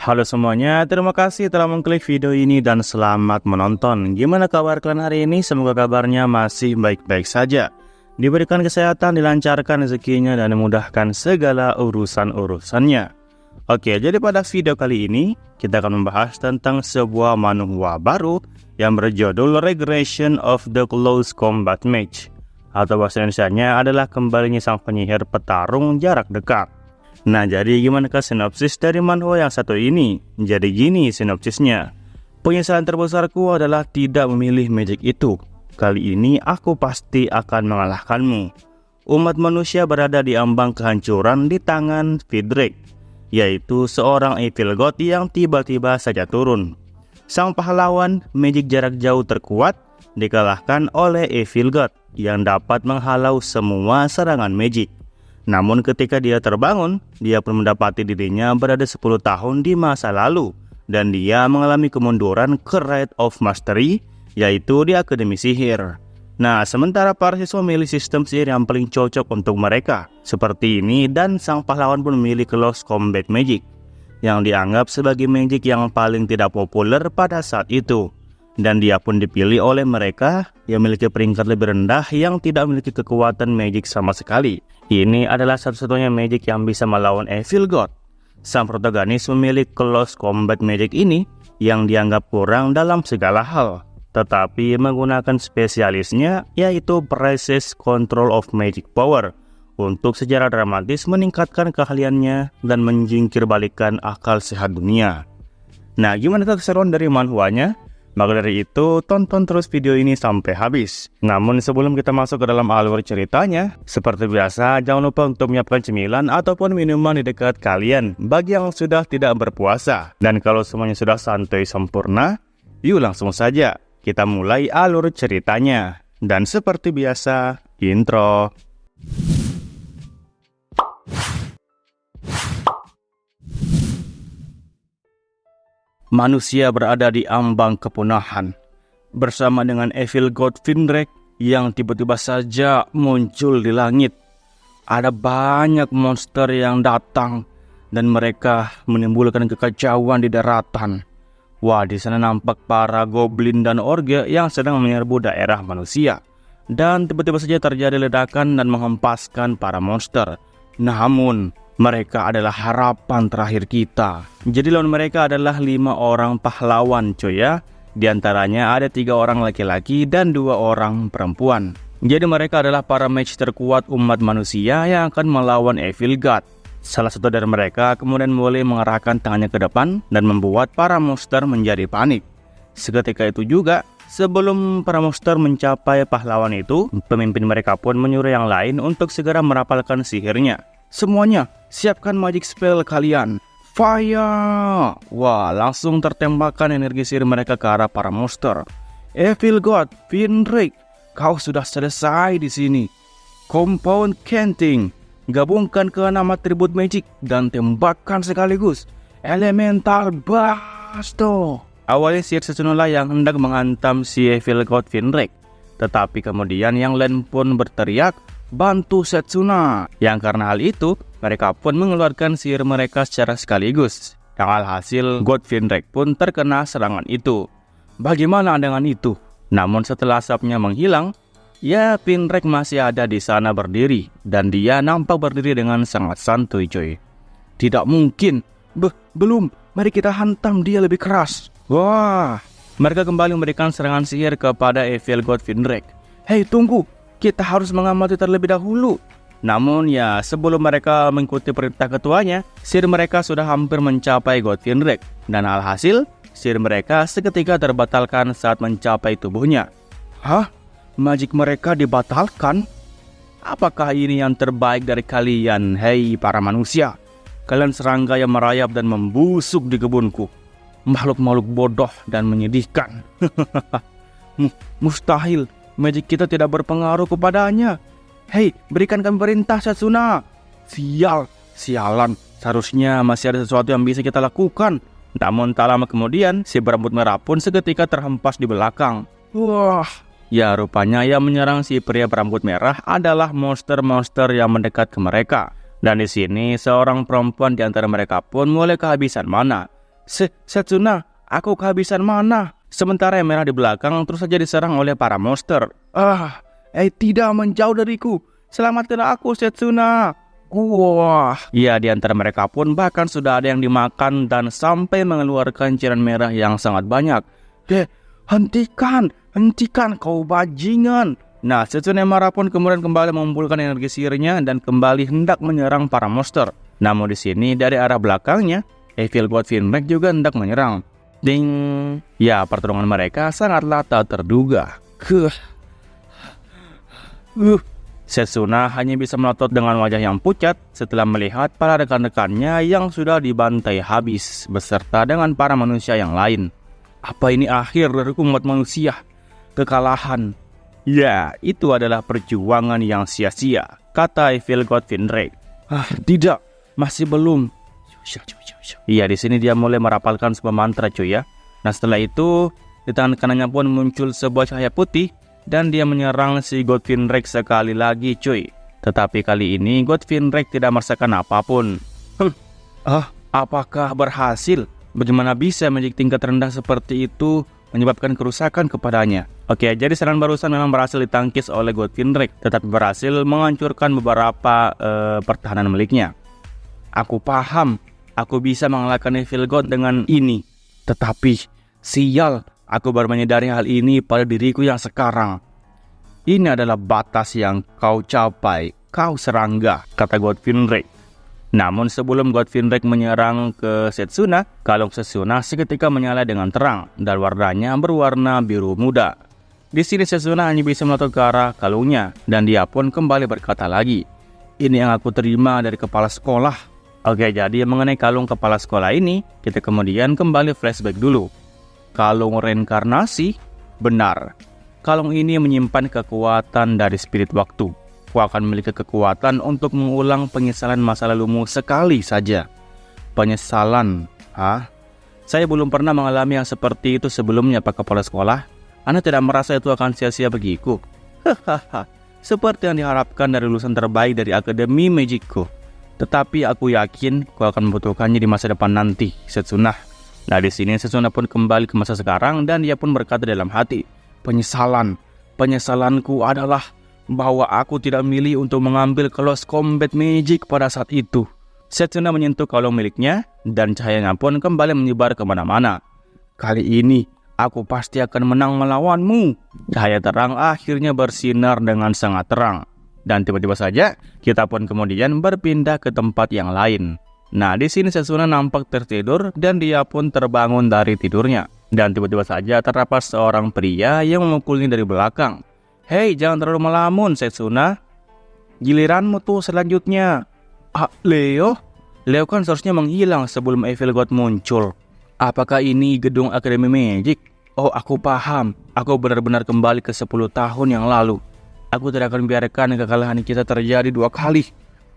Halo semuanya, terima kasih telah mengklik video ini dan selamat menonton. Gimana kabar kalian hari ini? Semoga kabarnya masih baik-baik saja. Diberikan kesehatan, dilancarkan rezekinya, dan dimudahkan segala urusan-urusannya. Oke, jadi pada video kali ini, kita akan membahas tentang sebuah manhwa baru yang berjudul Regression of the Close Combat Mage. Atau bahasa Indonesianya adalah kembalinya sang penyihir petarung jarak dekat. Nah, jadi gimana sinopsis dari manhwa yang satu ini? Jadi gini sinopsisnya. Penyesalan terbesarku adalah tidak memilih magic itu. Kali ini aku pasti akan mengalahkanmu. Umat manusia berada di ambang kehancuran di tangan Vidrek, yaitu seorang evil god yang tiba-tiba saja turun. Sang pahlawan magic jarak jauh terkuat dikalahkan oleh evil god yang dapat menghalau semua serangan magic. Namun ketika dia terbangun, dia pun mendapati dirinya berada 10 tahun di masa lalu, dan dia mengalami kemunduran ke Rite of Mastery, yaitu di Akademi Sihir. Nah, sementara para siswa memilih sistem sihir yang paling cocok untuk mereka, seperti ini, dan sang pahlawan pun memilih Close Combat Magic, yang dianggap sebagai magic yang paling tidak populer pada saat itu. Dan dia pun dipilih oleh mereka yang memiliki peringkat lebih rendah yang tidak memiliki kekuatan magic sama sekali. Ini adalah satu-satunya magic yang bisa melawan Evil God. Sang protagonis memilih Close Combat Magic ini yang dianggap kurang dalam segala hal, tetapi menggunakan spesialisnya yaitu Precise Control of Magic Power untuk secara dramatis meningkatkan keahliannya dan menjingkirbalikkan akal sehat dunia. Nah, gimana keseruan dari manhwanya? Maka dari itu, tonton terus video ini sampai habis. Namun sebelum kita masuk ke dalam alur ceritanya, seperti biasa, jangan lupa untuk menyiapkan cemilan ataupun minuman di dekat kalian bagi yang sudah tidak berpuasa. Dan kalau semuanya sudah santai sempurna, yuk langsung saja kita mulai alur ceritanya. Dan seperti biasa, intro. Manusia berada di ambang kepunahan bersama dengan Evil God Vidrek yang tiba-tiba saja muncul di langit. Ada banyak monster yang datang dan mereka menimbulkan kekacauan di daratan. Wah, di sana nampak para goblin dan orge yang sedang menyerbu daerah manusia. Dan tiba-tiba saja terjadi ledakan dan menghempaskan para monster. Namun mereka adalah harapan terakhir kita. Jadi lawan mereka adalah 5 orang pahlawan coy ya. Di antaranya ada 3 orang laki-laki dan 2 orang perempuan. Jadi mereka adalah para mage terkuat umat manusia yang akan melawan Evil God. Salah satu dari mereka kemudian mulai mengarahkan tangannya ke depan dan membuat para monster menjadi panik. Seketika itu juga, sebelum para monster mencapai pahlawan itu, pemimpin mereka pun menyuruh yang lain untuk segera merapalkan sihirnya. Semuanya, siapkan magic spell kalian. Fire! Wah, langsung tertembakkan energi sihir mereka ke arah para monster. Evil God, Vidrek, kau sudah selesai di sini. Compound Canting, gabungkan ke 6 atribut magic dan tembakkan sekaligus. Elemental Blasto. Awalnya sihir Setsunolah yang hendak menghantam si Evil God Vidrek, tetapi kemudian yang lain pun berteriak, bantu Setsuna. Yang karena hal itu, mereka pun mengeluarkan sihir mereka secara sekaligus. Yang alhasil, God Vidrek pun terkena serangan itu. Bagaimana dengan itu? Namun setelah asapnya menghilang, ya Vidrek masih ada di sana berdiri. Dan dia nampak berdiri dengan sangat santuy coy. Tidak mungkin. Belum. Mari kita hantam dia lebih keras. Wah. Mereka kembali memberikan serangan sihir kepada Evil God Vidrek. Hei, tunggu. Kita harus mengamati terlebih dahulu. Namun ya, sebelum mereka mengikuti perintah ketuanya, sihir mereka sudah hampir mencapai God Vidrek. Dan alhasil, sihir mereka seketika terbatalkan saat mencapai tubuhnya. Hah? Magic mereka dibatalkan? Apakah ini yang terbaik dari kalian, hei para manusia? Kalian serangga yang merayap dan membusuk di kebunku. Makhluk-makhluk bodoh dan menyedihkan. Mustahil. Magic kita tidak berpengaruh kepadanya. Hei, berikan kami perintah Setsuna. Sialan. Seharusnya masih ada sesuatu yang bisa kita lakukan. Namun tak lama kemudian, si berambut merah pun seketika terhempas di belakang. Wah, ya rupanya yang menyerang si pria berambut merah adalah monster-monster yang mendekat ke mereka. Dan di sini seorang perempuan di antara mereka pun mulai kehabisan mana. Setsuna, aku kehabisan mana. Sementara yang merah di belakang terus saja diserang oleh para monster. Tidak menjauh dariku. Selamatkanlah aku, Setsuna. Wah. Ya, di antara mereka pun bahkan sudah ada yang dimakan dan sampai mengeluarkan cairan merah yang sangat banyak. Hentikan kau bajingan. Nah, Setsuna yang marah pun kemudian kembali mengumpulkan energi sihirnya dan kembali hendak menyerang para monster. Namun di sini dari arah belakangnya, Evil God Finrek juga hendak menyerang. Ding. Ya, pertarungan mereka sangatlah tak terduga. Setsuna hanya bisa melotot dengan wajah yang pucat setelah melihat para rekan-rekannya yang sudah dibantai habis beserta dengan para manusia yang lain. Apa ini akhir dari umat manusia? Kekalahan. Ya, itu adalah perjuangan yang sia-sia, kata Evil God Finrek. Tidak, masih belum. Iya, di sini dia mulai merapalkan sebuah mantra, cuy ya. Nah, setelah itu di tangan kanannya pun muncul sebuah cahaya putih dan dia menyerang si God Finrek sekali lagi, cuy. Tetapi kali ini God Finrek tidak merasakan apapun. Apakah berhasil? Bagaimana bisa magic tingkat rendah seperti itu menyebabkan kerusakan kepadanya? Oke, jadi serangan barusan memang berhasil ditangkis oleh God Finrek, tetapi berhasil menghancurkan beberapa pertahanan miliknya. Aku paham, aku bisa mengalahkan Evil God dengan ini. Tetapi, sial, aku baru menyadari hal ini pada diriku yang sekarang. Ini adalah batas yang kau capai, kau serangga, kata God Finrek. Namun sebelum God Finrek menyerang ke Setsuna, kalung Setsuna seketika menyala dengan terang dan warnanya berwarna biru muda. Di sini Setsuna hanya bisa melotot ke arah kalungnya dan dia pun kembali berkata lagi, "Ini yang aku terima dari kepala sekolah." Oke, jadi mengenai kalung kepala sekolah ini, kita kemudian kembali flashback dulu. Kalung reinkarnasi, benar. Kalung ini menyimpan kekuatan dari spirit waktu. Kau akan memiliki kekuatan untuk mengulang penyesalan masa lalumu sekali saja. Penyesalan? Saya belum pernah mengalami yang seperti itu sebelumnya, Pak Kepala Sekolah. Anda tidak merasa itu akan sia-sia bagiku? Seperti yang diharapkan dari lulusan terbaik dari Akademi Magicku. Tetapi aku yakin kau akan membutuhkannya di masa depan nanti, Setsuna. Nah, di sini Setsuna pun kembali ke masa sekarang dan dia pun berkata dalam hati, penyesalanku adalah bahwa aku tidak memilih untuk mengambil Close Combat Magic pada saat itu. Setsuna menyentuh kalung miliknya dan cahayanya pun kembali menyebar kemana-mana. Kali ini aku pasti akan menang melawanmu. Cahaya terang akhirnya bersinar dengan sangat terang. Dan tiba-tiba saja kita pun kemudian berpindah ke tempat yang lain. Nah, di sini Setsuna nampak tertidur dan dia pun terbangun dari tidurnya. Dan tiba-tiba saja terdapat seorang pria yang memukulnya dari belakang. Hei, jangan terlalu melamun, Setsuna. Giliranmu tuh selanjutnya. Leo? Leo kan seharusnya menghilang sebelum Evil God muncul. Apakah ini gedung Akademi Magic? Oh, aku paham. Aku benar-benar kembali ke 10 tahun yang lalu. Aku tidak akan biarkan kekalahan kita terjadi 2 kali.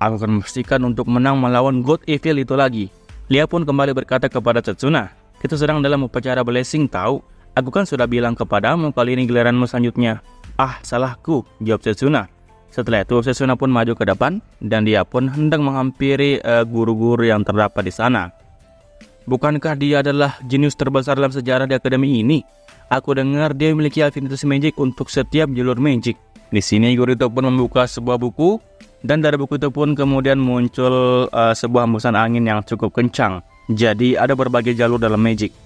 Aku akan memastikan untuk menang melawan God Evil itu lagi. Leo pun kembali berkata kepada Setsuna, kita sedang dalam upacara blessing tahu. Aku kan sudah bilang kepadamu kali ini giliranmu selanjutnya. Salahku, jawab Setsuna. Setelah itu Setsuna pun maju ke depan dan dia pun hendak menghampiri guru-guru yang terdapat di sana. Bukankah dia adalah jenius terbesar dalam sejarah di akademi ini? Aku dengar dia memiliki afinitas magic untuk setiap jalur magic. Di sini guru itu pun membuka sebuah buku dan dari buku itu pun kemudian muncul sebuah hembusan angin yang cukup kencang. Jadi ada berbagai jalur dalam magic.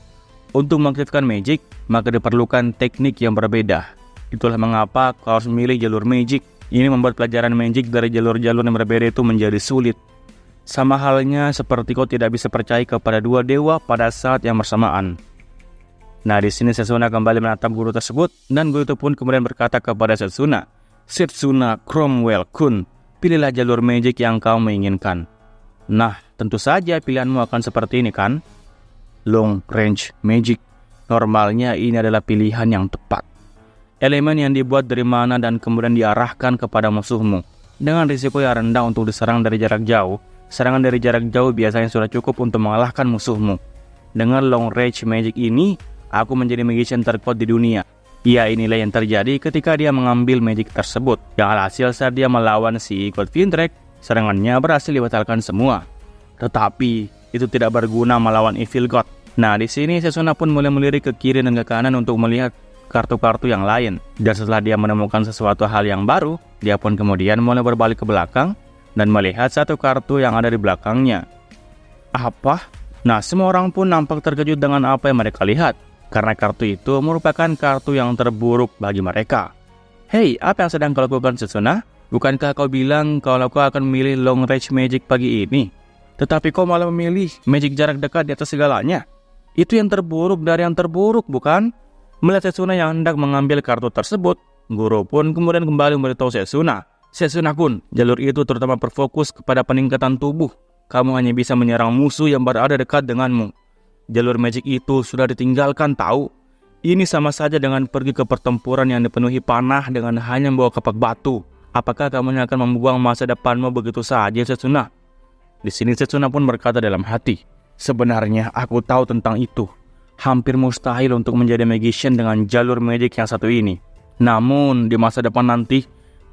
Untuk mengaktifkan magic, maka diperlukan teknik yang berbeda. Itulah mengapa kau harus memilih jalur magic. Ini membuat pelajaran magic dari jalur-jalur yang berbeda itu menjadi sulit. Sama halnya seperti kau tidak bisa percaya kepada 2 dewa pada saat yang bersamaan. Nah, di sini Setsuna kembali menatap guru tersebut dan guru itu pun kemudian berkata kepada Setsuna, Setsuna Cromwell-kun, pilihlah jalur magic yang kau menginginkan. Nah, tentu saja pilihanmu akan seperti ini kan? Long range magic. Normalnya ini adalah pilihan yang tepat. Elemen yang dibuat dari mana dan kemudian diarahkan kepada musuhmu. Dengan risiko yang rendah untuk diserang dari jarak jauh, serangan dari jarak jauh biasanya sudah cukup untuk mengalahkan musuhmu. Dengan long range magic ini, aku menjadi magician terkuat di dunia. Ya, inilah yang terjadi ketika dia mengambil magic tersebut. Yang alhasil saat dia melawan si God Finrek, serangannya berhasil dibatalkan semua. Tetapi, itu tidak berguna melawan Evil God. Nah, di sini Setsuna pun mulai melirik ke kiri dan ke kanan untuk melihat kartu-kartu yang lain. Dan setelah dia menemukan sesuatu hal yang baru, dia pun kemudian mulai berbalik ke belakang dan melihat satu kartu yang ada di belakangnya. Apa? Nah, semua orang pun nampak terkejut dengan apa yang mereka lihat, karena kartu itu merupakan kartu yang terburuk bagi mereka. Hei, apa yang sedang kau lakukan, Setsuna? Bukankah kau bilang kalau kau akan memilih long range magic pagi ini? Tetapi kau malah memilih magic jarak dekat di atas segalanya. Itu yang terburuk dari yang terburuk, bukan? Melihat Setsuna yang hendak mengambil kartu tersebut, guru pun kemudian kembali memberitahu Setsuna. Setsuna-kun, jalur itu terutama berfokus kepada peningkatan tubuh. Kamu hanya bisa menyerang musuh yang berada dekat denganmu. Jalur magic itu sudah ditinggalkan, tahu? Ini sama saja dengan pergi ke pertempuran yang dipenuhi panah dengan hanya membawa kapak batu. Apakah kamu akan membuang masa depanmu begitu saja, Setsuna? Di sini Setsuna pun berkata dalam hati, sebenarnya aku tahu tentang itu. Hampir mustahil untuk menjadi magician dengan jalur magic yang satu ini. Namun di masa depan nanti,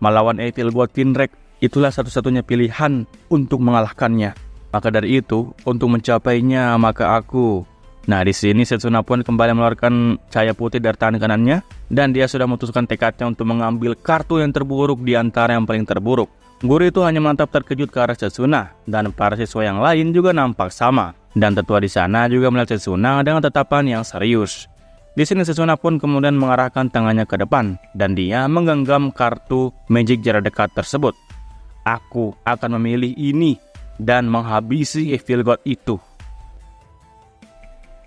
melawan Evil God Finrek itulah satu-satunya pilihan untuk mengalahkannya. Maka dari itu, untuk mencapainya maka aku... Nah, di sini Setsuna pun kembali mengeluarkan cahaya putih dari tangan kanannya dan dia sudah memutuskan tekadnya untuk mengambil kartu yang terburuk di antara yang paling terburuk. Guru itu hanya menatap terkejut ke arah Setsuna dan para siswa yang lain juga nampak sama. Dan tetua di sana juga melihat Setsuna dengan tatapan yang serius. Di sini Setsuna pun kemudian mengarahkan tangannya ke depan dan dia menggenggam kartu magic jarak dekat tersebut. Aku akan memilih ini dan menghabisi Evil God itu.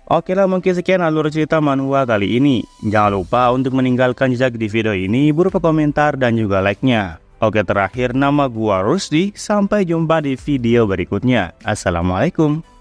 Oke lah, mungkin sekian alur cerita manhwa kali ini. Jangan lupa untuk meninggalkan jejak di video ini berupa komentar dan juga like-nya. Oke, terakhir nama gua Rusdi. Sampai jumpa di video berikutnya. Assalamualaikum.